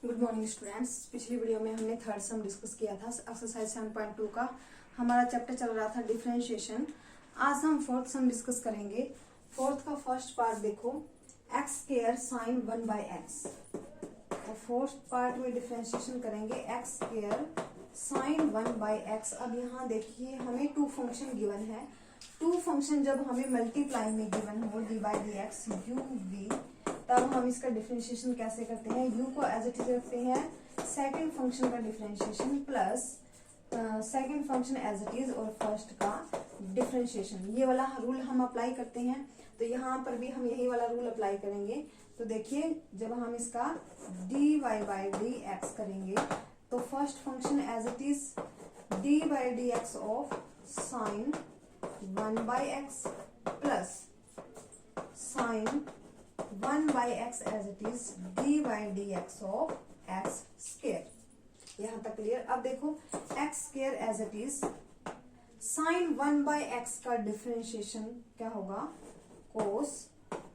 Good morning students. पिछली video में हमने थर्ड सम डिस्कस किया था एक्सरसाइज 7.2 का। हमारा चैप्टर चल रहा था डिफरेंशिएशन। आज हम फोर्थ सम डिस्कस करेंगे। फोर्थ का फर्स्ट पार्ट देखो, एक्स स्क्वायर साइन 1/x। तो फोर्थ पार्ट में डिफरेंशिएशन करेंगे एक्स स्क्वायर साइन 1/x। अब यहाँ देखिए हमें टू फंक्शन गिवन है। टू फंक्शन जब हमें मल्टीप्लाई में गिवन हो d by d x u v, तब हम इसका डिफरेंशिएशन कैसे करते हैं। u को एज इट इज रखते हैं, सेकंड फंक्शन का differentiation plus second function as it is और फर्स्ट का डिफरेंशिएशन। ये वाला रूल हम अप्लाई करते हैं, तो यहाँ पर भी हम यही वाला रूल अप्लाई करेंगे। तो देखिए जब हम इसका dy बाई डी एक्स करेंगे तो first function as it is d by d x of sine 1/x plus sine 1/x as it is d by d x of x square. यहां तक क्लियर। अब देखो x square as it is sine 1/x का differentiation क्या होगा, कोस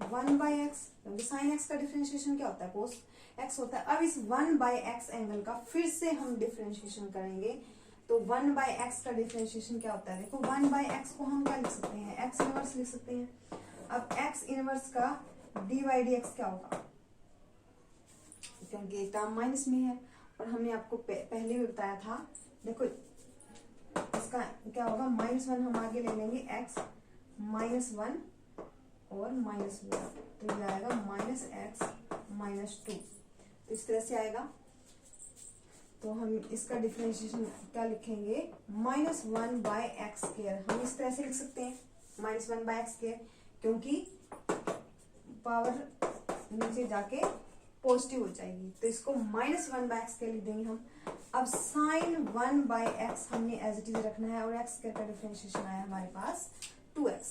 1/x, क्योंकि sign x का differentiation क्या होता है, कोस x होता है। अब इस 1/x एंगल का फिर से हम डिफरेंशिएशन करेंगे। तो 1/x का डिफरेंशिएशन क्या होता है, देखो 1/x को हम क्या लिख सकते हैं, x इनवर्स लिख सकते हैं। अब x इनवर्स का डी बाई डी एक्स क्या होगा, क्योंकि टर्म माइनस में है और हमने आपको पहले भी बताया था। देखो इसका क्या होगा, -1 हम आगे ले लेंगे, x -1 और -1, तो ये आएगा -x -2। तो इस तरह से आएगा। तो हम इसका डिफरेंशिएशन क्या लिखेंगे, -1/x²। हम इस तरह से लिख सकते हैं -1/x², क्योंकि पावर नीचे जाके पॉजिटिव हो जाएगी, तो इसको -1/x लिख देंगे हम। अब साइन 1/x हमने एज इट इज रखना है और x का डिफरेंशिएशन आया हमारे पास 2x।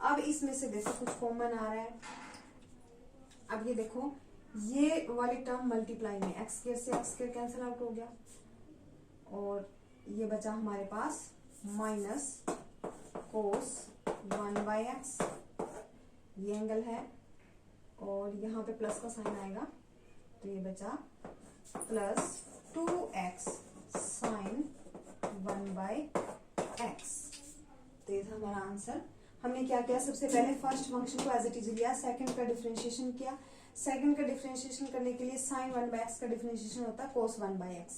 अब इसमें से देखो कुछ कॉमन आ रहा है। अब ये देखो ये वाली टर्म मल्टीप्लाई में x² से x² कैंसिल आउट हो गया और ये बचा हमारे पास माइनस कोस 1/x, ये एंगल है और यहाँ पे प्लस का साइन आएगा, तो ये बचा प्लस 2x साइन 1/x। तो ये था हमारा आंसर। हमने क्या किया, सबसे पहले फर्स्ट फंक्शन को एज इट इज लिया, सेकंड का डिफरेंशिएशन किया। सेकंड का डिफरेंशिएशन करने के लिए साइन 1/x का डिफरेंशिएशन होता है कोस 1/x,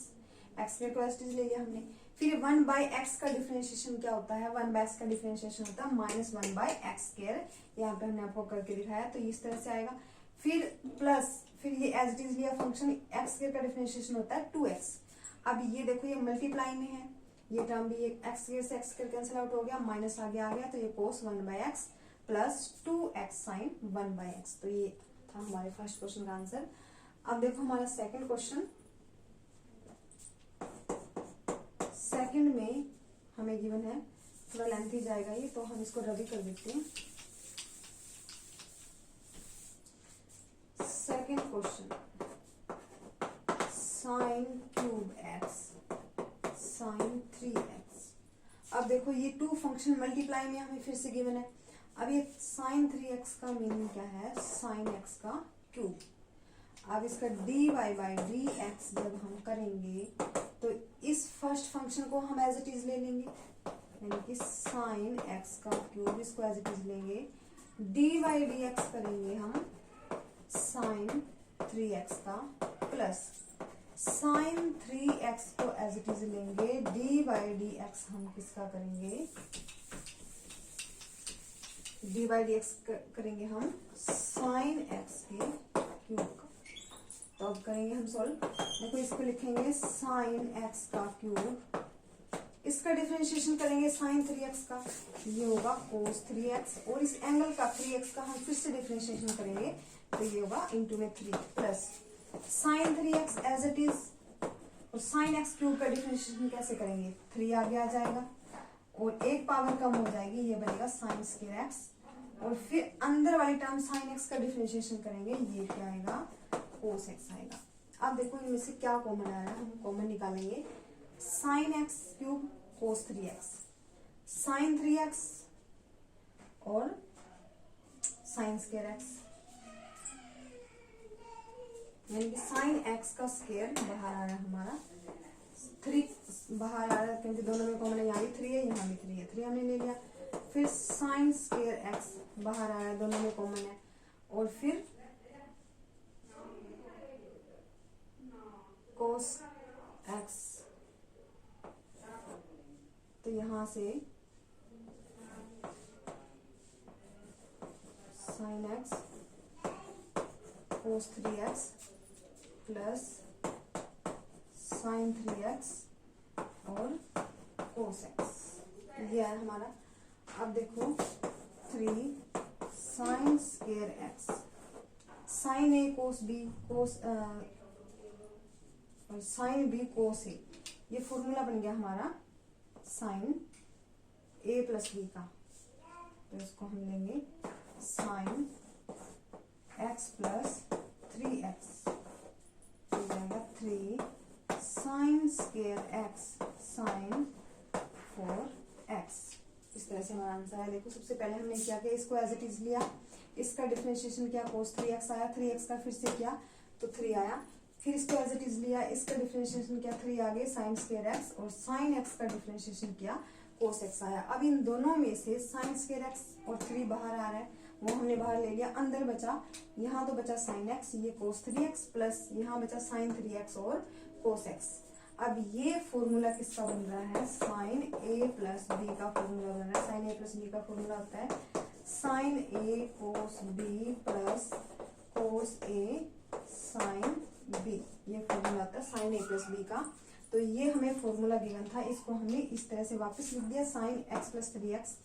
x² को एज इट इज ले लिया हमने। फिर 1/x का डिफरेंशिएशन क्या होता है, 1/x का डिफरेंशिएशन होता है -1/x²। यहाँ पे हमने आपको करके दिखाया, तो इस तरह से आएगा। फिर प्लस, फिर ये एज इट इज लिया फंक्शन, x² का डिफरेंशिएशन होता है 2x। अब ये देखो ये मल्टीप्लाई में है, ये टर्म भी x² से x² कैंसिल आउट हो गया, माइनस आगे आ गया, तो ये कोस 1/x plus 2x sign 1/x। तो ये था हमारे फर्स्ट क्वेश्चन का आंसर। अब देखो हमारा सेकंड क्वेश्चन। सेकंड में हमें गिवन है, थोड़ा लेंथी जाएगा ये, तो हम इसको रवि कर देते हैं। Second question, sine cube x sine 3x। अब देखो ये टू फंक्शन मल्टीप्लाई में हमें फिर से गिवन है। अब ये साइन 3x का मीनिंग क्या है, साइन x का क्यूब। अब इसका dy बाई डी एक्स जब हम करेंगे तो इस फर्स्ट फंक्शन को हम एज इट इज ले लेंगे, यानी कि साइन x का क्यूब, इसको एज इट इज लेंगे। dy बाई डी एक्स करेंगे हम साइन 3x का प्लस साइन 3x को एज इट इज लेंगे, डी बाई डी एक्स हम किसका करेंगे, डी बाई डी एक्स करेंगे हम साइन x के क्यूब का। तो अब करेंगे हम सॉल्व। देखो इसको लिखेंगे साइन x का क्यूब, इसका डिफरेंशिएशन करेंगे साइन 3x का, ये होगा कोस 3x, और इस एंगल का 3x का हम फिर से डिफरेंशिएशन करेंगे, तो ये होगा इंटू में 3 plus sine 3x as it is, और साइन x क्यूब का डिफरेंशिएशन कैसे करेंगे, 3 आगे आ जाएगा और एक पावर कम हो जाएगी, ये बनेगा साइन स्क्वायर x, और फिर अंदर वाली टर्म साइन x का डिफरेंशिएशन करेंगे, ये क्या आएगा, कोस x आएगा। अब देखो इनमें से क्या कॉमन आ रहा है, हम कॉमन निकालेंगे। साइन x क्यूब कोस 3x, साइन 3x और साइन स्क्वायर x, यानी कि साइन एक्स का स्क्वायर बाहर आ रहा है हमारा 3 बाहर आ रहा है, क्योंकि दोनों में कॉमन है, यहाँ भी 3 है यहाँ भी 3 है, 3 हमने ले लिया। फिर साइन स्क्वायर एक्स बाहर आ रहा है, दोनों में कॉमन है, और फिर कोस एक्स, तो यहाँ से साइन एक्स कोस 3x प्लस साइन 3x और कोस एक्स, ये है हमारा। अब देखो 3 साइन स्क्वायर एक्स, साइन ए कोस बी कोस और साइन बी कोस ए, ये फॉर्मूला बन गया हमारा साइन ए प्लस बी का। तो इसको हम लेंगे साइन एक्स प्लस 3x, हो जाएगा 3 sign square x sign 4x। इस तरह से हमारा आंसर है। देखो सबसे पहले हमने क्या किया, इसको एज इट इज लिया, इसका डिफरेंशिएशन किया, cos 3x आया, 3x का फिर से किया तो 3 आया, फिर इसको एज इट इज लिया, इसका डिफरेंशिएशन किया 3 आ गए साइन स्क्वायर एक्स, और साइन एक्स का डिफरेंशिएशन किया cos x आया। अब इन दोनों में से साइन स्क्वायर एक्स और 3 बाहर आ रहा है, वो हमने बाहर ले लिया, अंदर बचा, यहाँ तो बचा साइन एक्स, ये cos 3x प्लस यहाँ बचा साइन 3x और cos x। अब ये फॉर्मूला किसका बन रहा है, साइन a प्लस बी का फॉर्मूला बन रहा है। साइन a प्लस बी का फॉर्मूला होता है sine a cos b plus cos a sine b, ये फॉर्मूला होता है साइन a प्लस बी का। तो ये हमें फॉर्मूला गिवन था, इसको हमने इस तरह से वापस लिख दिया साइन x प्लस 3x,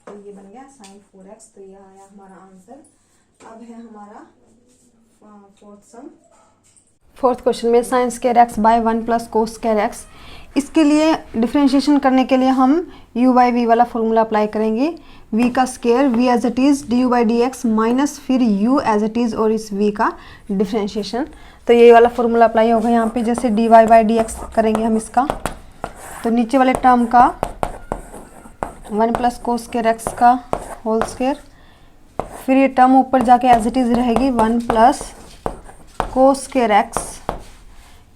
तो ये बन गया साइन 4x। तो ये आया हमारा आंसर। अब है हमारा फोर्थ क्वेश्चन में sine square x by 1 plus cos square x. इसके लिए डिफरेंशिएशन करने के लिए हम u बाई वी वाला फॉर्मूला अप्लाई करेंगे। v का square v as it is d u by d x minus फिर u एज इट इज और इस v का डिफरेंशिएशन। तो ये वाला फॉर्मूला अप्लाई होगा यहाँ पे, जैसे d y by d x करेंगे हम इसका, तो नीचे वाले टर्म का 1 प्लस कोस स्क्वायर एक्स का होल स्क्वायर, फिर ये टर्म ऊपर जाके एज इट इज रहेगी 1 प्लस कोस स्क्वायर एक्स,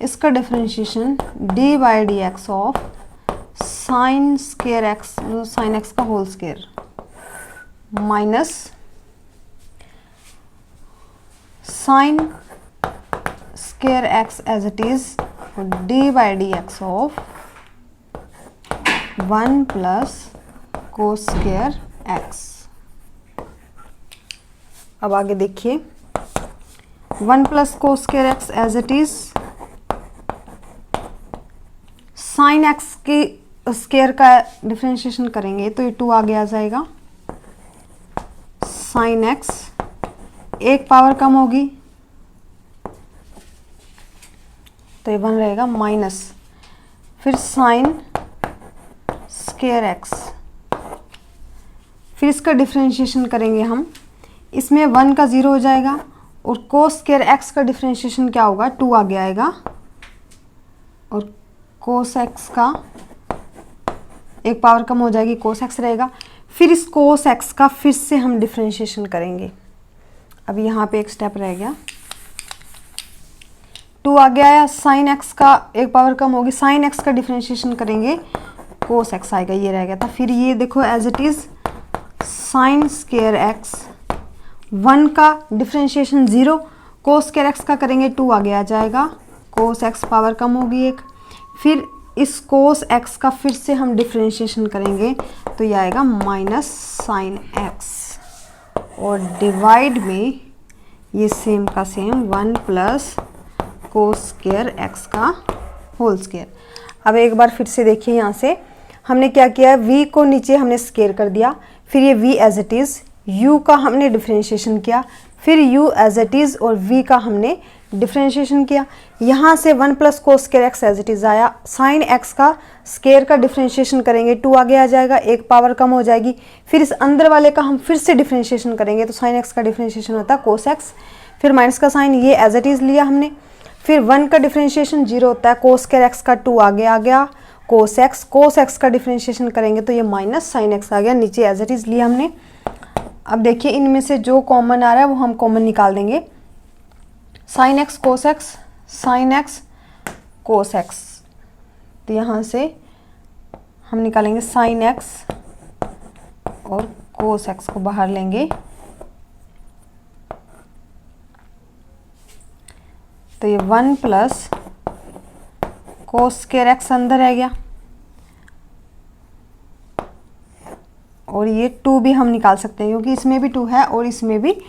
इसका differentiation d by d x of sine square x, sine x का whole square minus sine square x as it is d by d x of 1 plus cos square x. अब आगे देखिए 1 plus cos square x as it is sine x की square का differentiation करेंगे तो ये 2 आगे आ जाएगा, साइन एक्स एक पावर कम होगी तो ये 1 रहेगा माइनस फिर साइन स्क्वायर एक्स, फिर इसका डिफरेंशिएशन करेंगे हम, इसमें 1 का 0 हो जाएगा और कोस स्क्वायर एक्स का डिफरेंशिएशन क्या होगा 2 आगे आएगा और कोस एक्स का एक पावर कम हो जाएगी, कोस एक्स रहेगा। फिर इस कोस एक्स का फिर से हम डिफरेंशिएशन करेंगे। अब यहाँ पे एक स्टेप रह गया, 2 आगे आया, साइन एक्स का एक पावर कम होगी, साइन एक्स का डिफरेंशिएशन करेंगे कोस एक्स आएगा, ये रह गया था। फिर ये देखो as it is sine square x 1 का डिफरेंशिएशन 0, कोस स्क्वायर एक्स का करेंगे 2 आगे आ जाएगा, कोस एक्स पावर कम होगी एक, फिर इस कोस एक्स का फिर से हम डिफरेंशिएशन करेंगे तो ये आएगा माइनस साइन एक्स और डिवाइड में ये सेम का same 1 plus cos square x का होल स्क्वायर। अब एक बार फिर से देखिए, यहाँ से हमने क्या किया, v को नीचे हमने स्क्वायर कर दिया, फिर ये v as it is, u का हमने डिफरेंशिएशन किया, फिर u एज इट इज़ और v का हमने डिफरेंशिएशन किया। यहाँ से 1 plus cos square x as it is आया, साइन एक्स का स्क्वायर का डिफरेंशिएशन करेंगे 2 आगे आ जाएगा, एक पावर कम हो जाएगी, फिर इस अंदर वाले का हम फिर से डिफरेंशिएशन करेंगे तो साइन एक्स का डिफरेंशिएशन होता है कोस एक्स, फिर माइनस का साइन ये एज इट इज़ लिया हमने, फिर 1 का डिफरेंशिएशन 0 होता है, कोस स्क्वायर एक्स का 2 आगे आ गया, कोस एक्स का डिफरेंशिएशन करेंगे तो ये माइनस साइन एक्स आ गया, नीचे एज इट इज़ लिया हमने। अब देखिए इनमें से जो कॉमन आ रहा है वो हम कॉमन निकाल देंगे, sine x cos x, sine x cos x, तो यहाँ से हम निकालेंगे साइन एक्स और कोस एक्स को बाहर लेंगे, तो ये 1 प्लस कोस स्क्वायर एक्स अंदर रह गया, और ये 2 भी हम निकाल सकते हैं क्योंकि इसमें भी 2 है और इसमें भी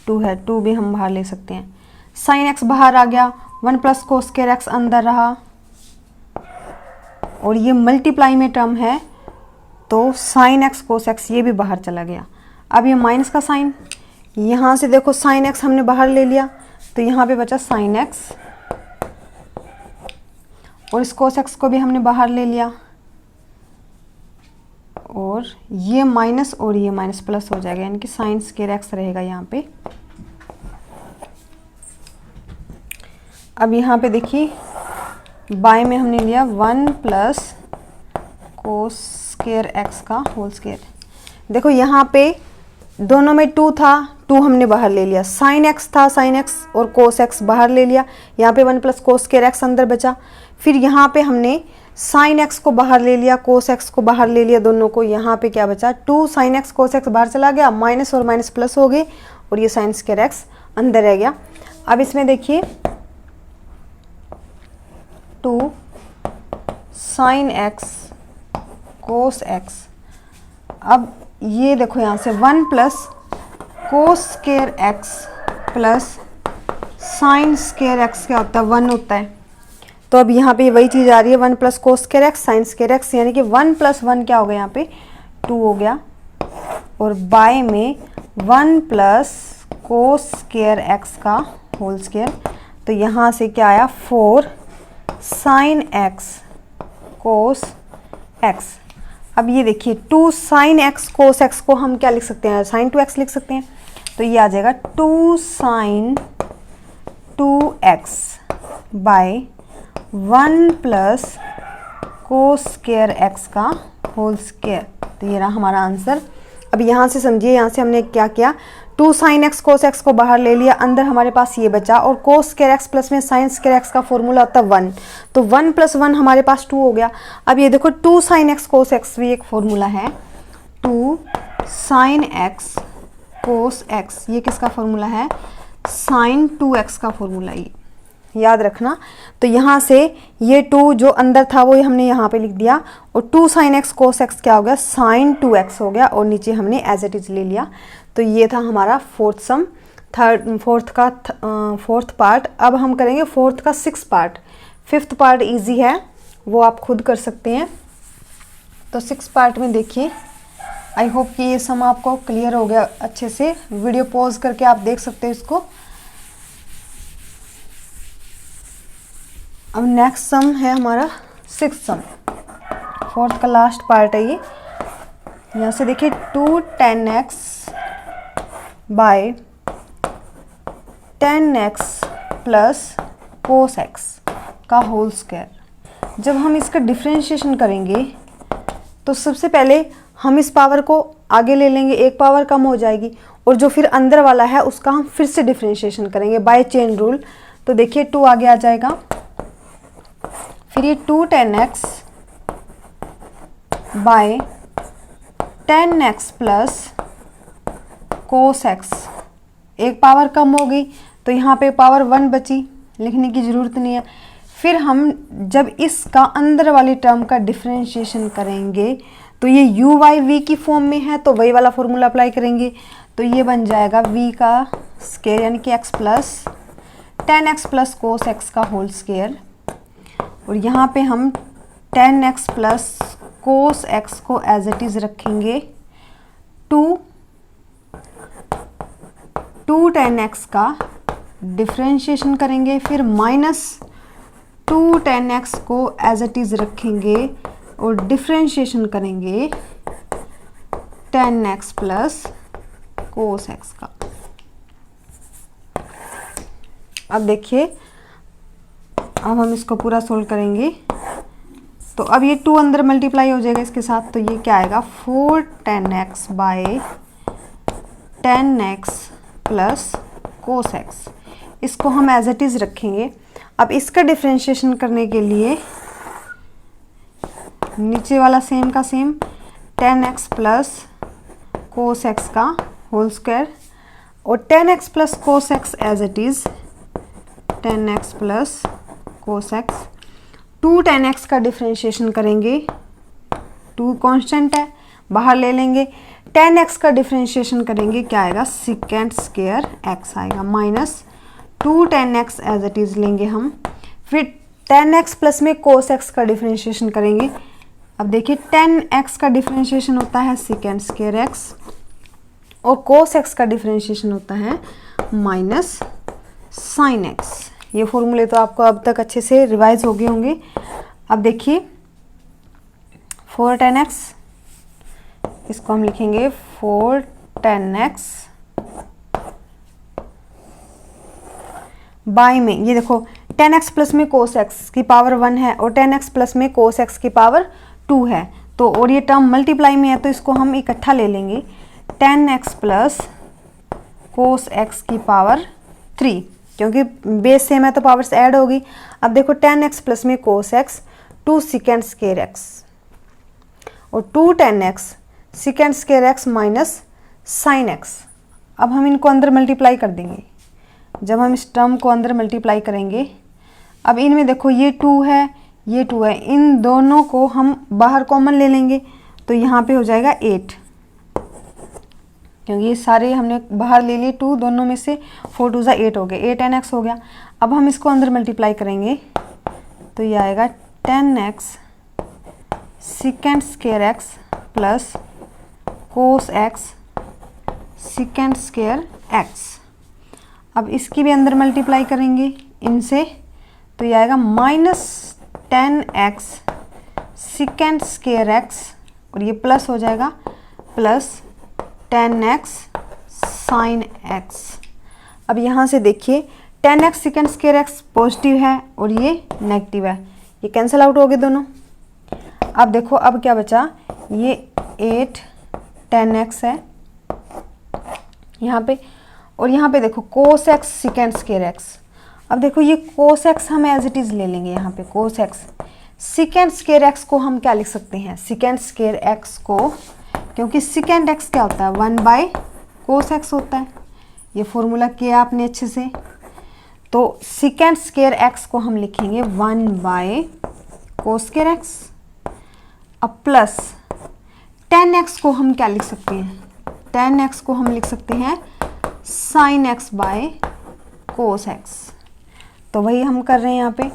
2 है, 2 भी हम बाहर ले सकते हैं। साइन एक्स बाहर आ गया, 1 प्लस कोस स्क्वायर एक्स अंदर रहा, और ये मल्टीप्लाई में टर्म है तो साइन एक्स कोस एक्स ये भी बाहर चला गया। अब ये माइनस का साइन, यहाँ से देखो साइन एक्स हमने बाहर ले लिया तो यहाँ पे बचा साइन एक्स, और इस कोस एक्स को भी हमने बाहर ले लिया, और ये माइनस और ये माइनस प्लस हो जाएगा, यानी कि साइन स्क्वायर एक्स रहेगा यहाँ पे। अब यहाँ पे देखिए बाय में हमने लिया 1 प्लस कोस स्क्वायर एक्स का होल स्क्वायर। देखो यहाँ पे दोनों में 2 था, 2 हमने बाहर ले लिया, साइन एक्स था, साइन एक्स और कोस एक्स बाहर ले लिया, यहाँ पे 1 प्लस कोस स्क्वायर एक्स अंदर बचा। फिर यहाँ पे हमने साइन एक्स को बाहर ले लिया, कोस एक्स को बाहर ले लिया, दोनों को, यहाँ पे क्या बचा 2 साइन एक्स कोस एक्स बाहर चला गया, माइनस और माइनस प्लस हो गए, और ये साइन स्क्वायर एक्स अंदर रह गया। अब इसमें देखिए 2 साइन एक्स कोस एक्स, अब ये देखो यहाँ से 1 plus cos square x plus sign square x क्या होता है 1 होता है, तो अब यहाँ पे वही चीज़ आ रही है 1 plus cos square x sign square x, यानी कि 1 प्लस 1 क्या हो गया यहाँ पे 2 हो गया, और बाय में 1 प्लस कोस स्क्वायर एक्स का होल स्क्वायर, तो यहाँ से क्या आया 4 साइन एक्स कोस एक्स। अब ये देखिए 2 साइन एक्स कोस एक्स को हम क्या लिख सकते हैं, साइन 2x लिख सकते हैं, तो ये आ जाएगा 2 sine 2x by 1 plus cos square x का होल स्क्वायर, तो ये रहा हमारा आंसर। अब यहाँ से समझिए, यहाँ से हमने क्या किया, 2 साइन एक्स कोस एक्स को बाहर ले लिया, अंदर हमारे पास ये बचा, और कोस स्क्वायर एक्स प्लस में साइन स्क्वायर एक्स का फॉर्मूला होता है 1, तो 1 प्लस 1 हमारे पास 2 हो गया। अब ये देखो 2 साइन एक्स कोस एक्स भी एक फॉर्मूला है, 2 साइन एक्स कोस एक्स, ये किसका फॉर्मूला है, साइन 2x का फॉर्मूला, ये याद रखना। तो यहाँ से ये 2 जो अंदर था वो हमने यहाँ पे लिख दिया, और 2 साइन एक्स कोस एक्स क्या हो गया, साइन 2x हो गया, और नीचे हमने एज इट इज ले लिया। तो ये था हमारा फोर्थ पार्ट। अब हम करेंगे फोर्थ का 6th part. 5th part easy है, वो आप खुद कर सकते हैं। तो 6th पार्ट में देखिए, आई होप कि ये सम आपको क्लियर हो गया अच्छे से। वीडियो पॉज करके आप देख सकते हैं इसको। अब नेक्स्ट सम है हमारा 6th सम, 4th का लास्ट पार्ट है ये। यहाँ से देखिए 2 10x by 10x plus cos x का होल स्क्वायर। जब हम इसका डिफ्रेंशिएशन करेंगे तो सबसे पहले हम इस पावर को आगे ले लेंगे, एक पावर कम हो जाएगी, और जो फिर अंदर वाला है उसका हम फिर से डिफ्रेंशिएशन करेंगे बाय चेन रूल। तो देखिए 2 आगे आ जाएगा, फिर ये 2 10x by 10x plus cos x, एक पावर कम हो गई तो यहाँ पे पावर 1 बची, लिखने की ज़रूरत नहीं है। फिर हम जब इसका अंदर वाली टर्म का डिफ्रेंशिएशन करेंगे तो ये u बाई वी की फॉर्म में है, तो वही वाला फॉर्मूला अप्लाई करेंगे, तो ये बन जाएगा v का स्क्वायर यानी कि x plus 10x plus cos x का होल स्क्वायर, और यहाँ पे हम 10x प्लस कोस एक्स को एज इट इज़ रखेंगे, 2 10x का डिफ्रेंशिएशन करेंगे, फिर माइनस 2 10x को एज इट इज़ रखेंगे और डिफ्रेंशिएशन करेंगे 10x प्लस कोस एक्स का। अब देखिए, अब हम इसको पूरा सोल्व करेंगे, तो अब ये 2 अंदर मल्टीप्लाई हो जाएगा इसके साथ, तो ये क्या आएगा 4 10x by 10x plus cos x. इसको हम एज इट इज़ रखेंगे। अब इसका डिफ्रेंशिएशन करने के लिए नीचे वाला सेम का same, tan x plus cos x का होल स्क्वायर, और tan x plus cos x as it is tan x plus cos x. 2 tan x का डिफ्रेंशिएशन करेंगे, 2 कांस्टेंट है बाहर ले लेंगे, tan x का डिफ्रेंशिएशन करेंगे, क्या आएगा सिकेंड स्क्वायर x आएगा, minus 2 tan x as it is लेंगे हम। फिर tan x प्लस में कोस x का डिफ्रेंशिएशन करेंगे। अब देखिए tan x का डिफ्रेंशिएशन होता है सिकेंड स्क्वायर x, और कोस x का डिफ्रेंशिएशन होता है माइनस साइन x। ये फॉर्मूले तो आपको अब तक अच्छे से रिवाइज हो गए होंगे। अब देखिए 4 tan x, इसको हम लिखेंगे 4 tan x बाय में, ये देखो tan x प्लस में कोस x की पावर 1 है और tan x प्लस में कोस x की पावर 2 है, तो और ये टर्म मल्टीप्लाई में है तो इसको हम इकट्ठा ले लेंगे, tan x plus cos x की पावर 3, क्योंकि बेस सेम है तो पावर्स ऐड होगी। अब देखो tan x प्लस में cos x 2 secant square x, और 2 tan x secant square x minus sine x। अब हम इनको अंदर मल्टीप्लाई कर देंगे। जब हम इस टर्म को अंदर मल्टीप्लाई करेंगे, अब इनमें देखो ये 2 है, ये 2 है, इन दोनों को हम बाहर कॉमन ले लेंगे, तो यहाँ पे हो जाएगा 8, क्योंकि ये सारे हमने बाहर ले लिए 2, दोनों में से 4 2 ज़ा 8 हो गए, 8 tan x हो गया। अब हम इसको अंदर मल्टीप्लाई करेंगे तो ये आएगा tan x secant square x plus cos x secant square x। अब इसकी भी अंदर मल्टीप्लाई करेंगे इनसे, तो ये आएगा minus tan x secant square x, और ये प्लस हो जाएगा plus tan x sine x। अब यहाँ से देखिए tan x secant square x positive है और ये नेगेटिव है, ये कैंसिल आउट हो गए दोनों। अब देखो अब क्या बचा, ये 8 tan x है यहाँ पे, और यहाँ पे देखो कोस x सिकेंड स्क्वायर x। अब देखो ये कोस x हम एज इट इज़ ले लेंगे, यहाँ पे कोस x सिकेंड स्क्वायर x को हम क्या लिख सकते हैं, सिकेंड स्क्वायर x को, क्योंकि सिकेंड x क्या होता है 1 बाय कोस x होता है, ये फॉर्मूला किया आपने अच्छे से। तो सिकेंड स्क्वायर x को हम लिखेंगे 1 बाय कोस स्क्वायर x। अब प्लस tan x को हम क्या लिख सकते हैं, tan x को हम लिख सकते हैं sine x by cos x। तो वही हम कर रहे हैं यहाँ पे,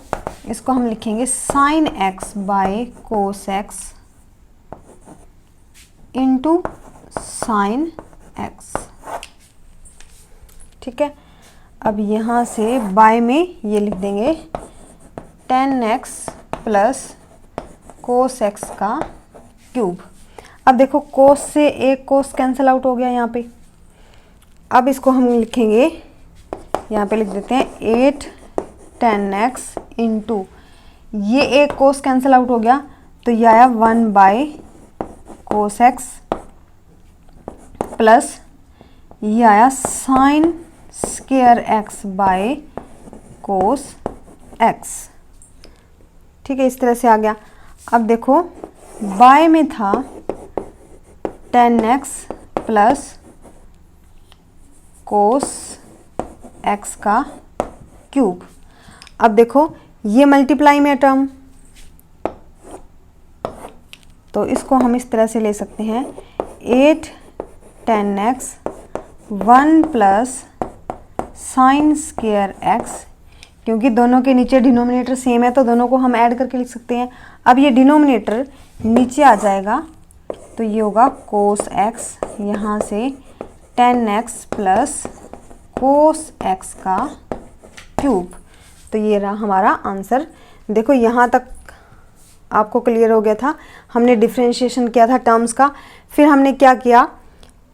इसको हम लिखेंगे sine x by cos x into sine x। ठीक है, अब यहाँ से बाय में ये लिख देंगे tan x plus cos x का क्यूब। अब देखो कोस से एक कोस कैंसिल आउट हो गया यहाँ पे। अब इसको हम लिखेंगे, यहाँ पे लिख देते हैं 8 tan x इंटू, ये एक कोस कैंसिल आउट हो गया तो ये आया 1 बाय कोस x प्लस ये आया sine square x by cos x। ठीक है, इस तरह से आ गया। अब देखो बाय में था tan x plus cos x का क्यूब। अब देखो ये मल्टीप्लाई में टर्म, तो इसको हम इस तरह से ले सकते हैं 8 tan x 1 plus sine square x, क्योंकि दोनों के नीचे डिनोमिनेटर सेम है तो दोनों को हम ऐड करके लिख सकते हैं। अब ये डिनोमिनेटर नीचे आ जाएगा तो ये होगा कोस x, यहाँ से tan x plus cos x का क्यूब। तो ये रहा हमारा आंसर। देखो यहाँ तक आपको क्लियर हो गया था, हमने डिफरेंशिएशन किया था टर्म्स का, फिर हमने क्या किया,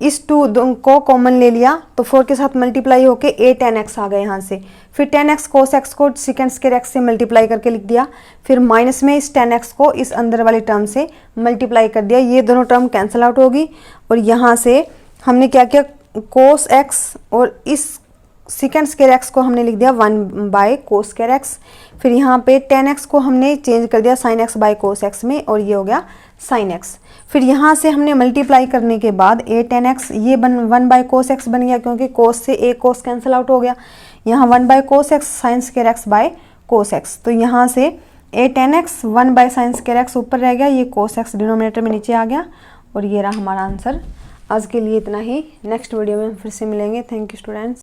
इस 2 को कॉमन ले लिया तो 4 के साथ मल्टीप्लाई होके 8 tan x आ गए यहाँ से, फिर tan x cos x को सिकेंड स्क्वायर x से मल्टीप्लाई करके लिख दिया, फिर माइनस में इस tan x को इस अंदर वाले टर्म से मल्टीप्लाई कर दिया, ये दोनों टर्म कैंसिल आउट होगी। और यहाँ से हमने क्या किया, cos x और इस सेकेंड स्क्वायर एक्स को हमने लिख दिया 1/cos स्क्वायर एक्स। फिर यहाँ पे tan x को हमने चेंज कर दिया sin x/cos x में, और ये हो गया sin x। फिर यहाँ से हमने मल्टीप्लाई करने के बाद a tan x ये 1/cos x बन गया, क्योंकि cos से a cos कैंसिल आउट हो गया। यहाँ 1/cos x sin square x/cos x, तो यहाँ से a tan x 1/sin square x ऊपर रह गया, ये cos x डिनोमिनेटर में नीचे आ गया, और ये रहा हमारा आंसर। आज के लिए इतना ही, नेक्स्ट वीडियो में फिर से मिलेंगे। Thank you students.